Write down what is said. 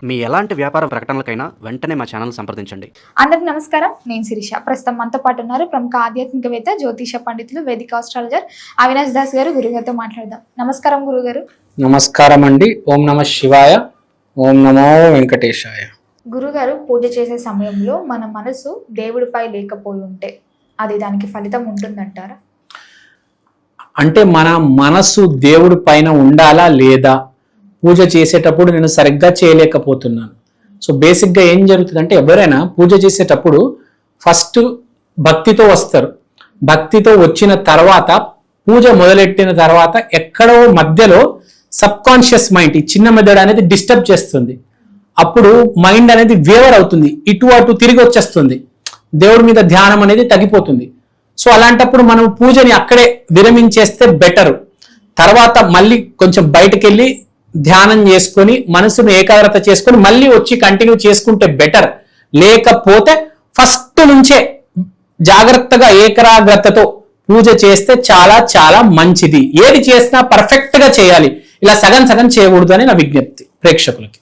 మీ ఎలాంటి వ్యాపార ప్రకటనలకైనా వెంటనే మా ఛానల్ సంప్రదించండి. అందరికి నమస్కారం, నేను శిరీష. ప్రస్తుతం మనతో పాటు ఉన్నారు ప్రముఖ ఆధ్యాత్మికవేత్త, జ్యోతిష పండితులు, వేదిక ఆస్ట్రాలజర్ అవినాష్ దాస్ గారు. గురుగారితో మాట్లాడదాం. నమస్కారం గురుగారు. నమస్కారం అండి. ఓం నమ శివాయ, ఓం నమో వెంకటేశాయ. గురుగారు, పూజ చేసే సమయంలో మన మనసు దేవుడిపై లేకపోయి ఉంటే అది దానికి ఫలితం ఉంటుందంటారా? అంటే మన మనసు దేవుడి పైన ఉండాలా లేదా? పూజ చేసేటప్పుడు నేను సరిగ్గా చేయలేకపోతున్నాను. సో బేసిక్గా ఏం జరుగుతుందంటే, ఎవరైనా పూజ చేసేటప్పుడు ఫస్ట్ భక్తితో వస్తారు. భక్తితో వచ్చిన తర్వాత పూజ మొదలెట్టిన తర్వాత ఎక్కడో మధ్యలో సబ్ కాన్షియస్ మైండ్, ఈ చిన్న మెదడు అనేది డిస్టర్బ్ చేస్తుంది. అప్పుడు మైండ్ అనేది వేవర్ అవుతుంది, ఇటు అటు తిరిగి వచ్చేస్తుంది, దేవుడి మీద ధ్యానం అనేది తగ్గిపోతుంది. సో అలాంటప్పుడు మనం పూజని అక్కడే విరమించేస్తే బెటర్. తర్వాత మళ్ళీ కొంచెం బయటకు వెళ్ళి ధ్యానం చేసుకొని మనసును ఏకాగ్రత చేసుకొని మళ్ళీ వచ్చి కంటిన్యూ చేసుకుంటే బెటర్. లేకపోతే ఫస్ట్ నుంచే జాగ్రత్తగా ఏకాగ్రతతో పూజ చేస్తే చాలా చాలా మంచిది. ఏది చేసినా పర్ఫెక్ట్ గా చేయాలి, ఇలా సగం సగం చేయకూడదు అని నా విజ్ఞప్తి ప్రేక్షకులకి.